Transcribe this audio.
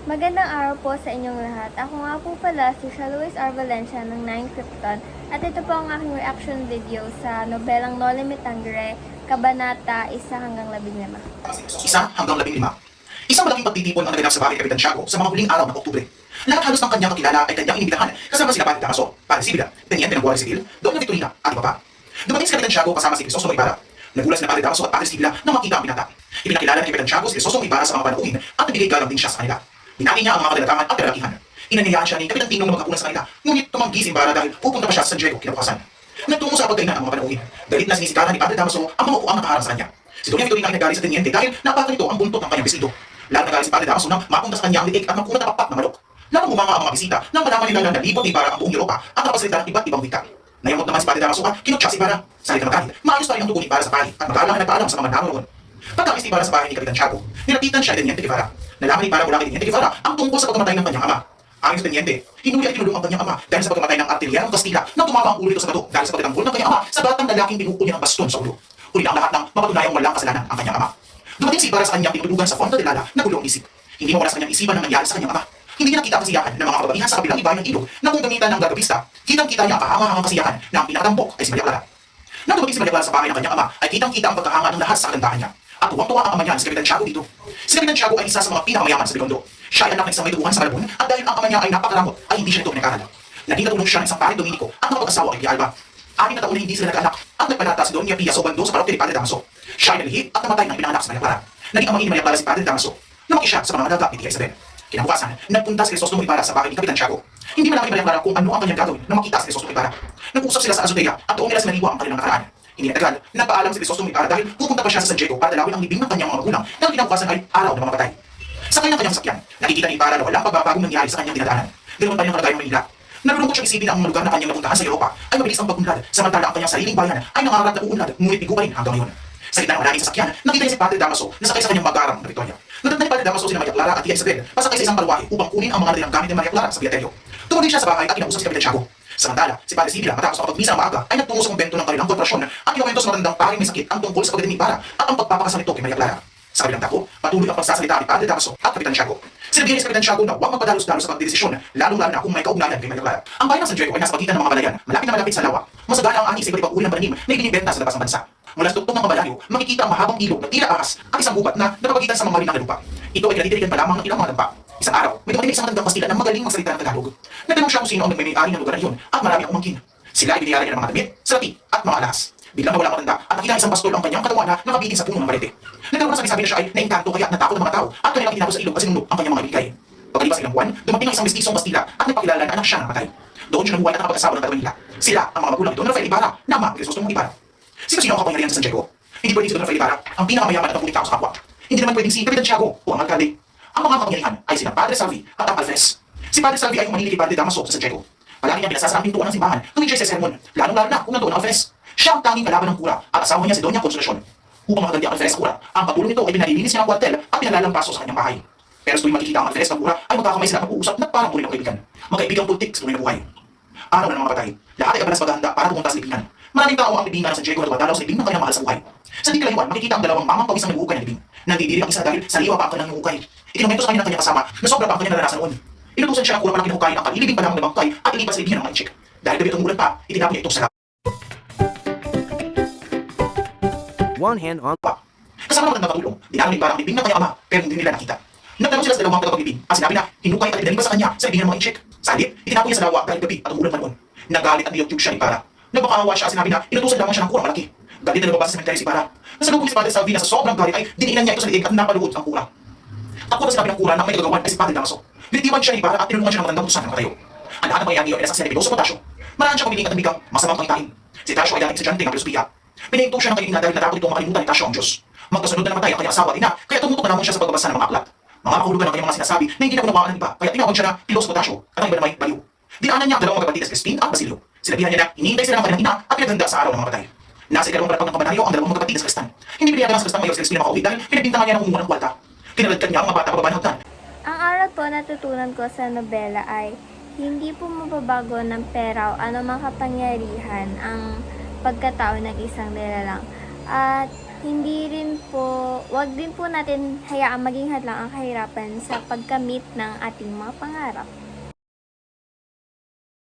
Magandang araw po sa inyong lahat. Ako nga po pala si Shalois R. Valencia ng 9 Krypton at ito po ang aking reaction video sa nobelang Noli Me Tangere, Kabanata 1 hanggang 15. 1 hanggang 15. Isang malaking pagtitipon ang naganap sa bahay ni Kapitan Tiago sa mga huling araw ng Oktubre. Lahat halos ng kanyang kakilala ay kanyang inibitahan kasama sila Padre Damaso, Padre Sibila, Teniente ng Guardia Civil, Doña Victorina at iba pa. Dumating si Kapitan Tiago kasama si Crisostomo Ibarra. Nagulat sina Padre Damaso at Padre Sibila nang makita ang binata. Ipinakilala ni Kapitan Tiago si Crisostomo Ibarra sa mga panauhin at nabigay galang din siya sa kanila. Binati niya ang mga kadalatangan at kalalakihan. Inaniyaan siya ni Kapitan Tinong na magkapunan sa kanila, ngunit tumanggi si Ibarra dahil pupunta pa siya sa San Diego kinabukasan. Nagtungo sa pagkainan ang mga panauhin. Galit na sinisikaran ni Padre Damaso ang mga upuang nakaharang sa kanya. Si Doña Victorina ay nagalit sa Teniente dahil napaka nito ang buntot ng kanyang bisido. Lalo nagalit si Padre Damaso nang mapunta sa kanya ang liig at magkunat na pakpak na manok. Lalong bumanga ang mga bisita nang malaman nila na nalibot ni Ibarra ang buong Europa at nakapasalita ng iba't ibang wika. Nayamot naman si Padre Damaso at kinutsa si Ibarra. Sa halip na magalit, maayos pa rin ang tugon ni Ibarra sa pahay at magalang na nagpaalam sa mga naroon. Pagkakis ni Ibarra sa bahay ni Kapitan Tiago, nilapitan siya ni Teniente Guevara. Nalaman ni Ibarra mula kay Teniente Guevara ang tungkol sa pagkamatay ng kanyang ama. Ayon sa Teniente, hinuli at kinulong ang kanyang ama dahil sa pagkamatay ng artilyerong Kastila nang tumama ang ulo nito sa bato dahil sa pagtatanggol ng kanyang ama sa batang lalaking binuko niya ng baston sa ulo. Huli na ang lahat ng mapatunayang walang kasalanan ang kanyang ama. Dumating si Ibarra sa kanyang tinutulugan sa Fonda de Lala na gulong isip. Hindi mawala sa kanyang isipan ang nangyari sa kanyang ama. Hindi niya nakita ang kasiyahan ng mga kababaihan sa kabilang ibayan ng ilog na kung gamitan ng gagabista, kitang-kita niya ang kahanga-hangang kasiyahan na ang pinakatampok ay si Maria Clara. Nang dumating si Maria Clara sa bahay ng kanyang ama, ay kitang-kita ang pagkahanga ng lahat sa kagandahan niya. At tuwang-tuwa ang ama niya si Kapitan Tiago dito. Si Kapitan Tiago ay isa sa mga pinakamayaman sa Binondo. Siya ay anak ng isang may duguhan sa Malabon at dahil ang ama niya ay napakaramot ay hindi siya nito pinag-aral. Naging katulong siya ng isang pare Dominico at ng mag-asawa kay Pia Alba. 6 na taon na hindi sila nag-anak at nagpanata si Doña Pia Sobando sa parokya ni Padre Damaso. Siya ay nalihip at namatay ng pinanganak sa Maria Clara. Naging ama ni Maria Clara si Padre Damaso. Lumaki siya sa mga managa ni Tia Isabel. Kinabukasan, nagpunta si Crisostomo Ibarra sa bahay ni Kapitan Tiago. Hindi malaman ni Maria Clara kung ano ang kanyang gagawin na makita si Crisostomo Ibarra. Nag-usap sila sa azotea at doon nila sinaliwa ang kanilang nakaraan. Hindi na tagal, nagpaalam si Crisostomo Ibarra dahil pupunta pa siya sa San Diego para dalawin ang libing ng kanyang mga magulang na ang kinabukasan ay araw ng mga patay. Sa kanyang sasakyan, nakikita ni Ibarra na walang pagbabagong nangyari sa kanyang dinadaanan. Ganoon pa rin ang kalagayan ng Manila. Nalulungkot siyang isipin na ang mga lugar na kanyang napuntahan sa Europa ay mabilis ang pag-unlad, samantala ang kanyang sariling bayan ay nangarap na uunlad, ngunit bigo pa rin hanggang ngayon. Sa gitna ng maraming sasakyan, nakita niya si Padre Damaso na sakay sa kanyang magarang na Victoria. Nadatnan ni Padre Damaso sina Maria Clara at Tia Isabel pasakay sa isang balwahe upang kunin ang mga natilang gamit ni Maria Clara sa Piaterio. Tumuloy siya sa bahay at kinausap si Kapitan Tiago. Samantala, si Padre Sibila matapos makapagmisa ng maaga ay nagtungo sa kumbento ng kanilang korporasyon at kinuwento sa matandang paring may sakit ang tungkol sa pagdating ni Ibarra at ang pagpapakasal nito kay Maria Clara. Sa kabilang dako, patuloy ang pagsasalita ni Padre Damaso at Kapitan Tiago. Sinabihan ni Kapitan Tiago na huwag magpadalos-dalos sa pagdedesisyon, lalong-lalo na kung may kaugnayan kay Maria Clara. Ang bayan ng San Diego ay nasa pagitan ng mga balayan, malapit na malapit sa lawa. Masagana ang ani sa iba't ibang uri ng pananim na ibinibenta sa labas ng bansa. Mula sa tuktong ng malayo, makikita ang mahabang ilog na tila ahas at isang gubat na nakapagitan sa mga marinang lupa. Ito ay pinadidirigan pa lamang ng ilang mga dampa. Isang araw, may dumating isang matandang Kastila na magaling magsalita ng Tagalog. Natanong siya kung sino ang nagmay-ari ng lugar na iyon at marami ang umangkin. Sila ay biniyaran niya ng mga damit, salapi at mga alahas. Biglang nawala ang matanda at nakita isang pastol ang kanyang katawan na nakabitin sa puno ng marete. Nagkaroon ng sabi-sabi na siya ay naengkanto kaya natakot ng mga tao at kanilang itinapos sa ilog at sinunod ang kanyang mga ibigay. Pagkalipas ilang buwan, dumating ang isang mestisong Kastila at nagpakilala na anak siya na namatay. Doon siya nabuhay at nakapag-asawa ng dalawa nila. Sila ang mga magulang nito na Rafael Ibarra na ama ni Crisostomo Ibarra. Sino-sino ang kapangyarihan sa San Diego? Hindi pwedeng si Don Rafael Ibarra ang pinakamayaman at napuling tao sa kapwa. Hindi naman pwedeng si Kapitan Tiago o ang alkalde. Ang mga kapangyarihan ay sina Padre Salvi at ang Alferez. Si Padre Salvi ay humanili kay Padre Damaso sa San Diego. Palagi niyang pinasasara ang pintuan ng simbahan tuwing siya sa sermon, lalong-lalo na kung nandoon ang Alferez. Siya ang tanging kalaban ng kura at asawa niya si Doña Consolacion. Upang makaganti ang Alferez sa kura, ang pagtulong nito ay pinalilinis niya ng kwartel at pinalalampaso sa kanyang bahay. Pero tuwing makikita ang Alferez ng kura ay magkakamay sila mag-uusap na parang tunay na kaibigan. Magkaibigang putik sa tunay na buhay. Araw na ng mga patay, lahat ay abanas maghahanda para pumunta sa libingan. Maraming tao ang libingan ng San Diego na dumadalaw sa libing ng kanyang mahal sa buhay. Sa di kalayuan, makikita ang dalawang mamang pawisang nag-uukay ng libing. Nandidiri ang isa dahil sariwa pa ang kanyang hukay. Ikinumento sa kanya ng kanyang kasama na sobra pa ang kanyang naranasan noon. Inutusan siya ng kurang malaking hukay ang kalilibing pa lamang na bangkay at ilipas sa libingan ng mga inchik. Dahil gabi at umulan pa, itinapon niya ito sa One hand on. kasama ng magandang katulong, dinalo ni Ibarra ang libing ng kanyang ama pero hindi nila nakita. Nagtanong sila sa dalawang tagapaglibing at sinabi na hinukay at ibinalipas sa kanya sa libingan ng mga inchik. Sa halip, itinapon niya sa lawa dahil gabi at umulan pa noon. Nagalit at niyog-yog siya ni Ibarra. Nagmakaawa siya at sinabi na inutusan lamang siya ng kurang malaki. Galit na lumabas sa sementeryo si Ibarra. Nasalubong si Padre Salvi na sa sobrang galit ay diniinan niya ito sa liig at napaluhod ang kura. Takot na sinabi ng kura na may nagagawan ay si Padre Damaso. Binitiwan siya ni Ibarra at tinulungan siya ng matandang utusan ng katayo. Ang lahat ng mga iyan ay nasaksiyan ni Piloso Potasio. Maraan siya kumiling at nabigang masamang pangitain. Si Tasio ay dating estudyante ng filosofia. Pinahinto siya ng kanyang ina dahil natakot itong makalimutan ni Tasio ang Diyos. Magkasunod na namatay ang kanyang asawa at ina, kaya tumutok na lamang siya sa pagbabasa ng mga aklat. Mga makahulugan ng kanyang mga sinasabi na hindi nakunawaan ng iba, kaya tinawag siya na Piloso Potasio at ang iba na may baliw. Dinaanan niya ang dalawang magkapatid na si Crispin at Basilio. Sinabihan niya na hinihintay sila ng kanyang ina at pinaghanda sa araw ng mga patay. Nasa ikalawang palapag ng kabanaryo ang dalawang magkapatid na si Cristan. Hindi pinayagan sa Cristan mayor si Crispin na makauwi dahil pinagbintangan niya ng umuha ng kwalta. Kinaladkad niya ang mga bata pababa ng hagdan. Ang aral po natutunan ko sa nobela ay hindi po mababago ng pera o anumang kapangyarihan ang pagkatao ng isang nilalang. At hindi rin po, wag din po natin hayaang maging hadlang ang kahirapan sa pagkamit ng ating mga pangarap.